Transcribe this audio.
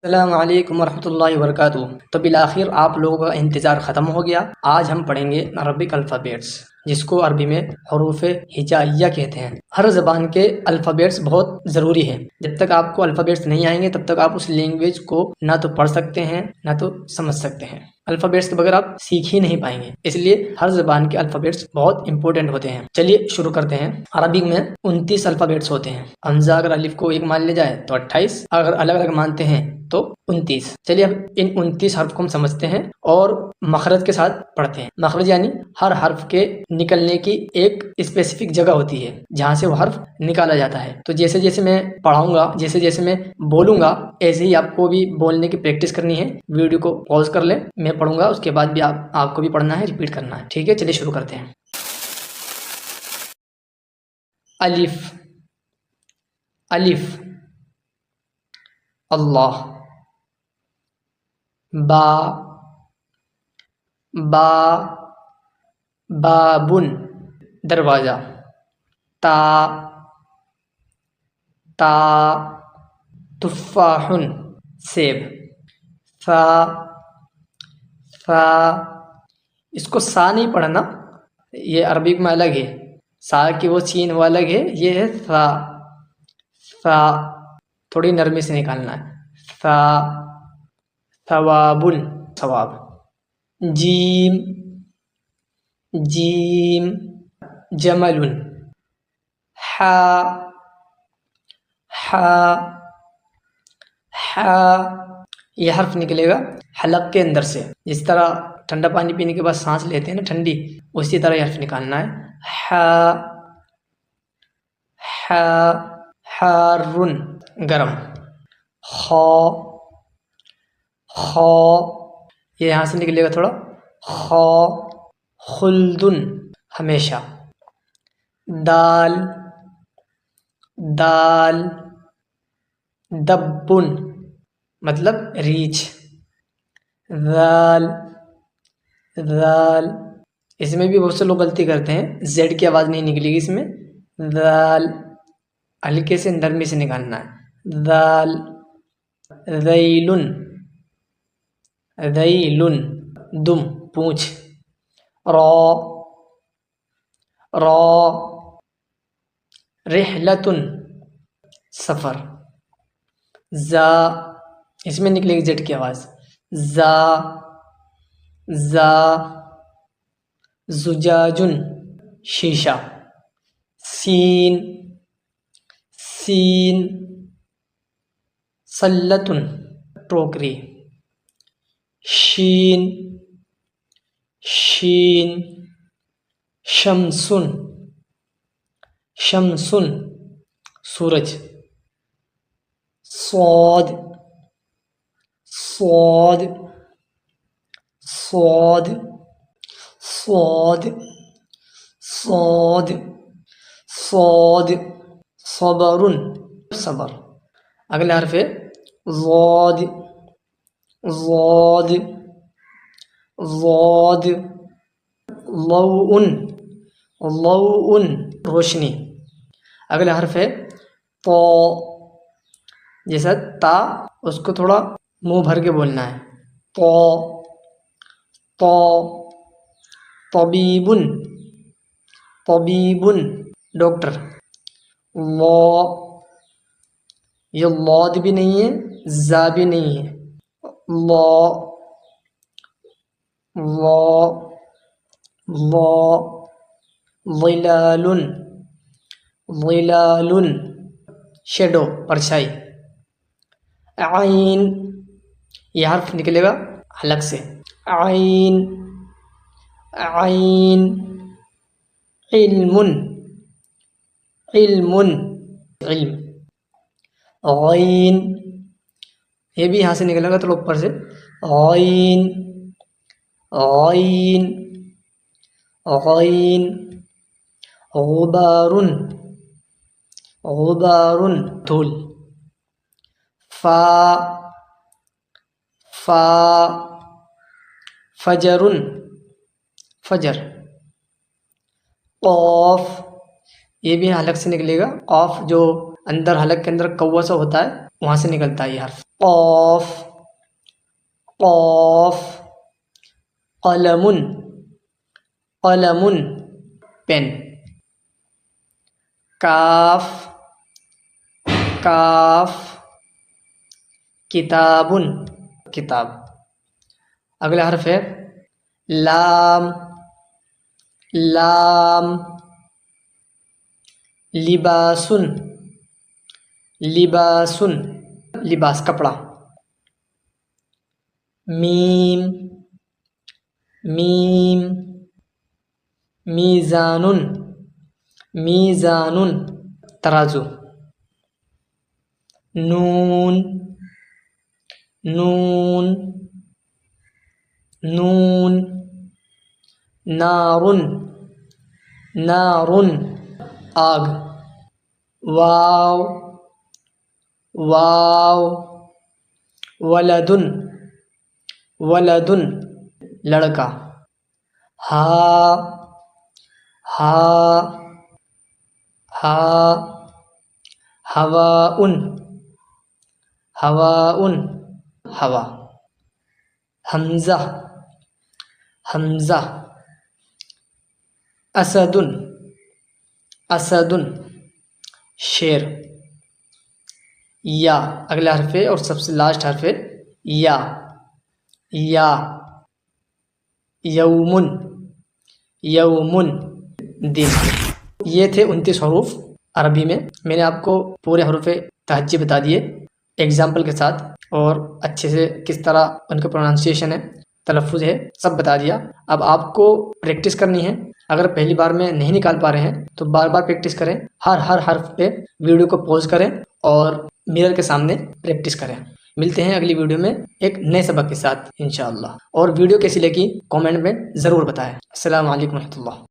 السلام علیکم ورحمۃ اللہ وبرکاتہ۔ تو بالآخر آپ لوگوں کا انتظار ختم ہو گیا۔ آج ہم پڑھیں گے عربک الفابیٹس، جس کو عربی میں حروف ہجائیہ کہتے ہیں۔ ہر زبان کے الفابیٹس بہت ضروری ہیں۔ جب تک آپ کو الفابیٹس نہیں آئیں گے تب تک آپ اس لینگویج کو نہ تو پڑھ سکتے ہیں نہ تو سمجھ سکتے ہیں۔ الفابیٹس کے بغیر آپ سیکھ ہی نہیں پائیں گے، اس لیے ہر زبان کے الفابیٹس بہت امپورٹنٹ ہوتے ہیں۔ چلیے شروع کرتے ہیں۔ عربک میں 29 الفابیٹس ہوتے ہیں۔ حمزہ اگر الف کو ایک مان لیا جائے تو 28، اگر الگ الگ مانتے ہیں تو 29۔ چلیے اب ان 29 حرف کو ہم سمجھتے ہیں اور مخرج کے ساتھ پڑھتے ہیں۔ مخرج یعنی ہر حرف کے نکلنے کی ایک اسپیسیفک جگہ ہوتی ہے جہاں سے وہ حرف نکالا جاتا ہے۔ تو جیسے جیسے میں پڑھاؤں گا، جیسے جیسے میں بولوں گا، ایسے ہی آپ کو بھی بولنے کی پریکٹس کرنی ہے۔ ویڈیو کو پاز کر لیں، میں پڑھوں گا، اس کے بعد بھی آپ کو بھی پڑھنا ہے، ریپیٹ کرنا ہے، ٹھیک ہے؟ چلیے شروع کرتے ہیں۔ الف، الف، اللہ، با، با، بابن دروازہ، تا، تا، تفاح سیب، فا، فا، اس کو سا نہیں پڑھنا، یہ عربک میں الگ ہے، سا کی وہ سین وہ الگ ہے، یہ ہے فا، فا، تھوڑی نرمی سے نکالنا ہے، فا، ثوابن ثواب، جیم، جیم، جمل، حا، حا، حا، یہ حرف نکلے گا حلق کے اندر سے، جس طرح ٹھنڈا پانی پینے کے بعد سانس لیتے ہیں نا ٹھنڈی، اسی طرح یہ حرف نکالنا ہے، حا، حا، حارن گرم، خا، خا، یہ یہاں سے نکلے گا تھوڑا، خا، خلدن ہمیشہ، دال، دال، دبن مطلب ریچھ، ذال، ذال، اس میں بھی بہت سے لوگ غلطی کرتے ہیں، زیڈ کی آواز نہیں نکلے گی اس میں، ذال، ہلکے سے نرمی سے نکالنا ہے، ذال، ذیلن، ذیلن دم پونچھ، را، را، رحلتن سفر، زا، اس میں نکلے گی زیڈ کی آواز، زا، زا، زجاجن شیشہ، سین، سین، سلتن ٹوکری، شین، شین، شمسن، شمسن سورج، صاد، صاد، صاد، صاد، صاد، صاد، صبرن صبر۔ اگلا حرف ہے ضاد، ضاد، ضاد، ضوء، ضوء روشنی۔ اگلا حرف ہے طا، جیسا تا اس کو تھوڑا منہ بھر کے بولنا ہے، طا، طا، طبیبن، طبیبن ڈاکٹر، لا، یہ لاد بھی نہیں ہے زا بھی نہیں ہے، لا، لا، لا، ظلال، ظلال شیڈو پرچھائی، عین، یہ حرف نکلے گا حلق سے، عین، عین، علم، علم، علم، غین، یہ بھی یہاں سے نکلے گا تھوڑا اوپر سے، غین، غین، غین، غبار، غبار دھول، فا، فا، فجر، فجر، قاف، یہ بھی حلق سے نکلے گا، قاف جو اندر حلق کے اندر کوا سا ہوتا ہے وہاں سے نکلتا ہے یہ حرف، قاف قاف قلم قلم پین. کاف کاف کتاب کتاب. اگلا حرف ہے لام لام لباس لباس لباس کپڑا. میم میم میزان میزان ترازو. نون نون نون نار نار آگ. واو واو ولد ولد لڑکا. ہا ہا ہا ہواء ہواء ہوا. حمزہ حمزہ اسد اسد شیر. یا اگلا حرف ہے اور سب سے لاسٹ حرف ہے یا یا. یومن یومن دن. یہ تھے 29 حروف عربی میں. میں نے آپ کو پورے حروف تہجی بتا دیے ایگزامپل کے ساتھ، اور اچھے سے کس طرح ان کا پروننسیشن ہے، تلفظ ہے، سب بتا دیا. اب آپ کو پریکٹس کرنی ہے. اگر پہلی بار میں نہیں نکال پا رہے ہیں تو بار بار پریکٹس کریں. ہر حرف پہ ویڈیو کو پوز کریں اور میرر کے سامنے پریکٹس کریں. ملتے ہیں اگلی ویڈیو میں ایک نئے سبق کے ساتھ انشاءاللہ. اور ویڈیو کیسی لگی کامنٹ میں ضرور بتائیں. السلام علیکم ورحمۃ اللہ.